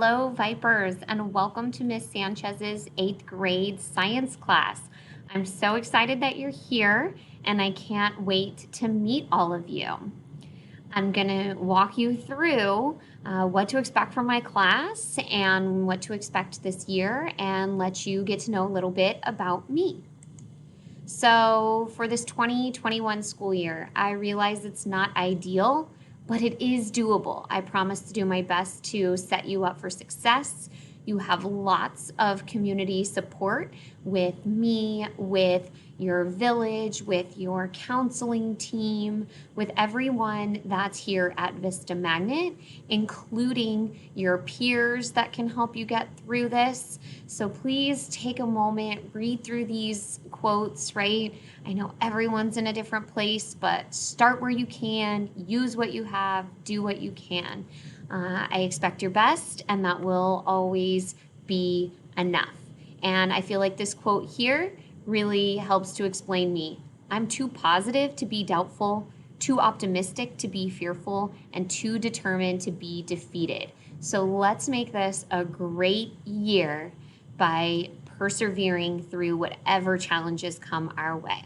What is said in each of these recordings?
Hello, Vipers, and welcome to Miss Sanchez's 8th grade science class. I'm so excited that you're here, and I can't wait to meet all of you. I'm going to walk you through what to expect from my class and what to expect this year, and let you get to know a little bit about me. So, for this 2021 school year, I realize it's not ideal, but it is doable. I promise to do my best to set you up for success. You have lots of community support with me, with your village, with your counseling team, with everyone that's here at Vista Magnet, including your peers that can help you get through this. So please take a moment, read through these quotes, right? I know everyone's in a different place, but start where you can, use what you have, do what you can. I expect your best, and that will always be enough. And I feel like this quote here really helps to explain me. I'm too positive to be doubtful, too optimistic to be fearful, and too determined to be defeated. So let's make this a great year by persevering through whatever challenges come our way.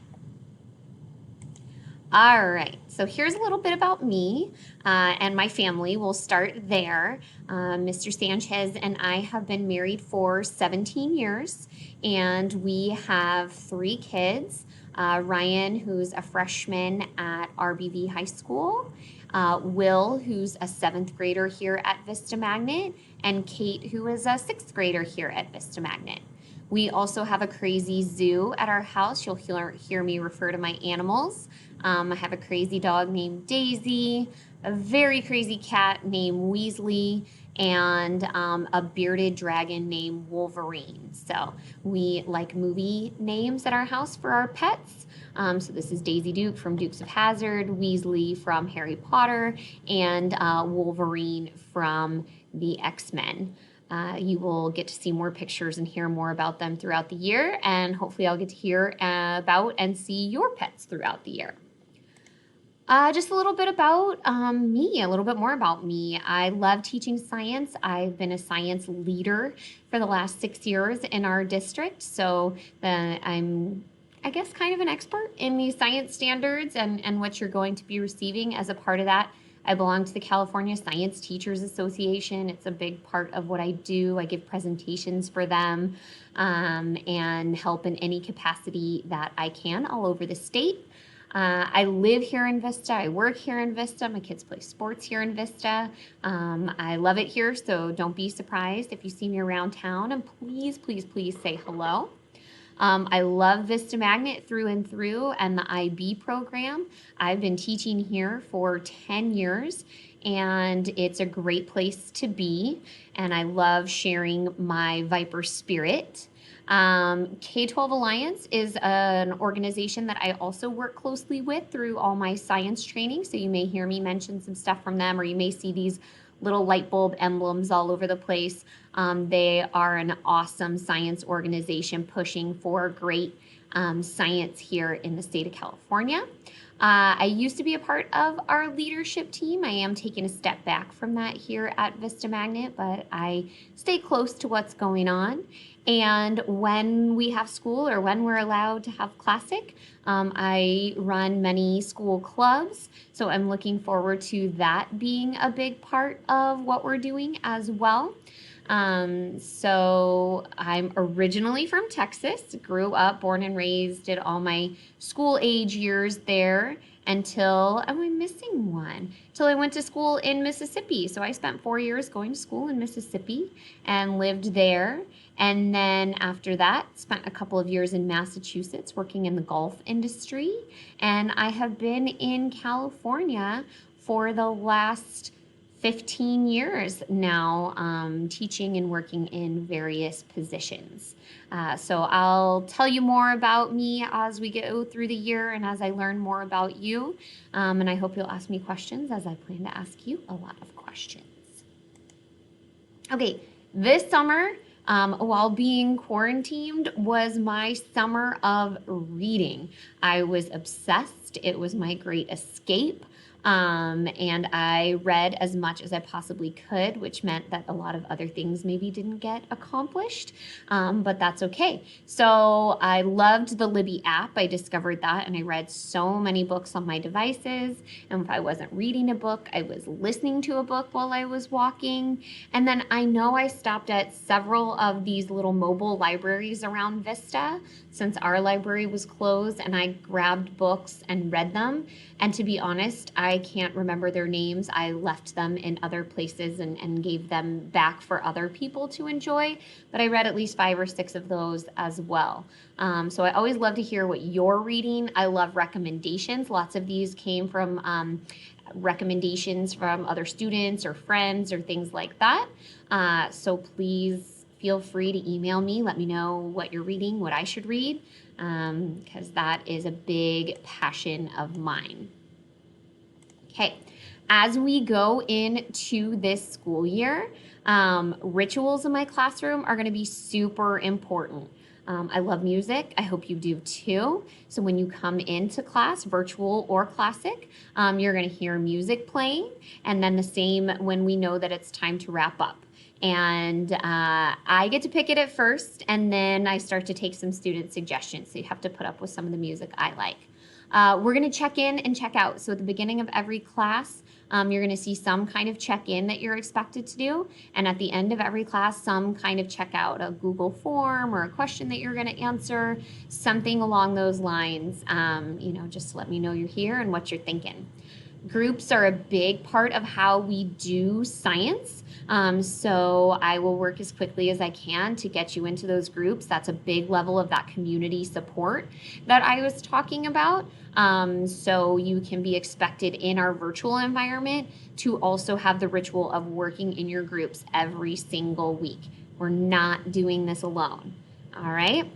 All right, so here's a little bit about me and my family. We'll start there. Mr. Sanchez and I have been married for 17 years, and we have 3 kids. Ryan, who's a freshman at RBV High School, Will, who's a 7th grader here at Vista Magnet, and Kate, who is a 6th grader here at Vista Magnet. We also have a crazy zoo at our house. You'll hear me refer to my animals. I have a crazy dog named Daisy, a very crazy cat named Weasley, and a bearded dragon named Wolverine. So we like movie names at our house for our pets. So this is Daisy Duke from Dukes of Hazzard, Weasley from Harry Potter, and Wolverine from the X-Men. You will get to see more pictures and hear more about them throughout the year, and hopefully I'll get to hear about and see your pets throughout the year. Just a little bit about me, a little bit more about me. I love teaching science. I've been a science leader for the last 6 years in our district, so I'm, I guess, kind of an expert in these science standards and what you're going to be receiving as a part of that. I belong to the California Science Teachers Association. It's a big part of what I do. I give presentations for them and help in any capacity that I can all over the state. I live here in Vista. I work here in Vista. My kids play sports here in Vista. I love it here, so don't be surprised if you see me around town. And please, please, please say hello. I love Vista Magnet through and through and the IB program. I've been teaching here for 10 years, and it's a great place to be. And I love sharing my Viper spirit. K-12 Alliance is an organization that I also work closely with through all my science training. So you may hear me mention some stuff from them, or you may see these little light bulb emblems all over the place. They are an awesome science organization pushing for great science here in the state of California. I used to be a part of our leadership team. I am taking a step back from that here at Vista Magnet, but I stay close to what's going on. And when we have school, or when we're allowed to have Classic, I run many school clubs. So I'm looking forward to that being a big part of what we're doing as well. So I'm originally from Texas, grew up, born and raised, did all my school age years there until, am I missing one? Till I went to school in Mississippi. So I spent 4 years going to school in Mississippi and lived there. And then after that, spent a couple of years in Massachusetts working in the golf industry. And I have been in California for the last 15 years now, teaching and working in various positions. So I'll tell you more about me as we go through the year and as I learn more about you. And I hope you'll ask me questions, as I plan to ask you a lot of questions. Okay, this summer, while being quarantined, was my summer of reading. I was obsessed. It was my great escape. And I read as much as I possibly could, which meant that a lot of other things maybe didn't get accomplished, but that's okay. So I loved the Libby app. I discovered that, and I read so many books on my devices. And if I wasn't reading a book, I was listening to a book while I was walking. And then I know I stopped at several of these little mobile libraries around Vista since our library was closed, and I grabbed books and read them. And to be honest, I can't remember their names. I left them in other places and gave them back for other people to enjoy, but I read at least 5 or 6 of those as well. So I always love to hear what you're reading. I love recommendations. Lots of these came from recommendations from other students or friends or things like that. So please feel free to email me. Let me know what you're reading, what I should read, because that is a big passion of mine. Okay, as we go into this school year, rituals in my classroom are going to be super important. I love music. I hope you do too. So when you come into class, virtual or classic, you're going to hear music playing, and then the same when we know that it's time to wrap up. And I get to pick it at first, and then I start to take some student suggestions. So you have to put up with some of the music I like. We're going to check in and check out. So at the beginning of every class, you're going to see some kind of check-in that you're expected to do. And at the end of every class, some kind of check-out, a Google form or a question that you're going to answer, something along those lines, just to let me know you're here and what you're thinking. Groups are a big part of how we do science. So I will work as quickly as I can to get you into those groups. That's a big level of that community support that I was talking about. So you can be expected in our virtual environment to also have the ritual of working in your groups every single week. We're not doing this alone. All right.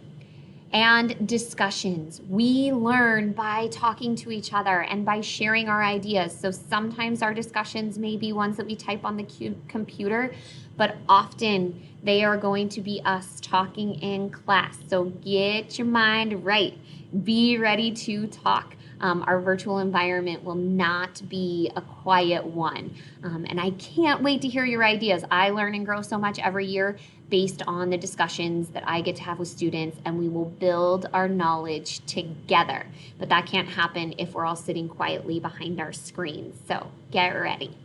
And discussions. We learn by talking to each other and by sharing our ideas. So sometimes our discussions may be ones that we type on the computer, but often they are going to be us talking in class. So get your mind right. Be ready to talk. Our virtual environment will not be a quiet one. And I can't wait to hear your ideas. I learn and grow so much every year based on the discussions that I get to have with students, and we will build our knowledge together. But that can't happen if we're all sitting quietly behind our screens. So get ready.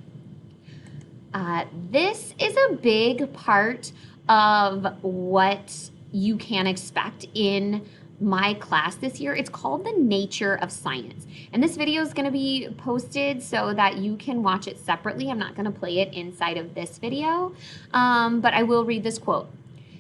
This is a big part of what you can expect in my class this year. It's called The Nature of Science. And this video is going to be posted so that you can watch it separately. I'm not going to play it inside of this video, but I will read this quote.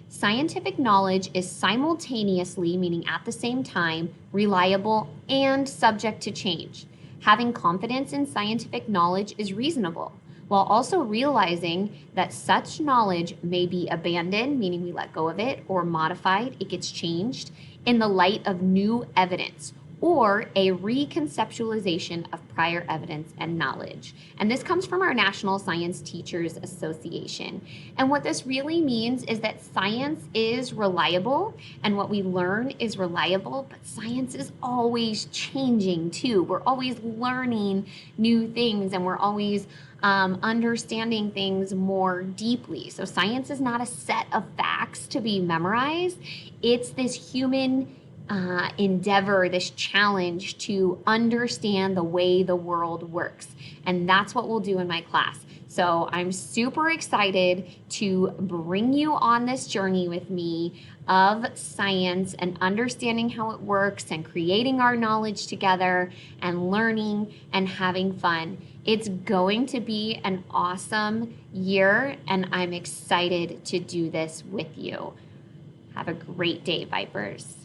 Scientific knowledge is simultaneously, meaning at the same time, reliable and subject to change. Having confidence in scientific knowledge is reasonable, while also realizing that such knowledge may be abandoned, meaning we let go of it, or modified, it gets changed, in the light of new evidence or a reconceptualization of prior evidence and knowledge. And this comes from our National Science Teachers Association. And what this really means is that science is reliable and what we learn is reliable, but science is always changing too. We're always learning new things, and we're always understanding things more deeply. So science is not a set of facts to be memorized. It's this human endeavor, this challenge to understand the way the world works. And that's what we'll do in my class. So I'm super excited to bring you on this journey with me of science and understanding how it works and creating our knowledge together and learning and having fun. It's going to be an awesome year, and I'm excited to do this with you. Have a great day, Vipers.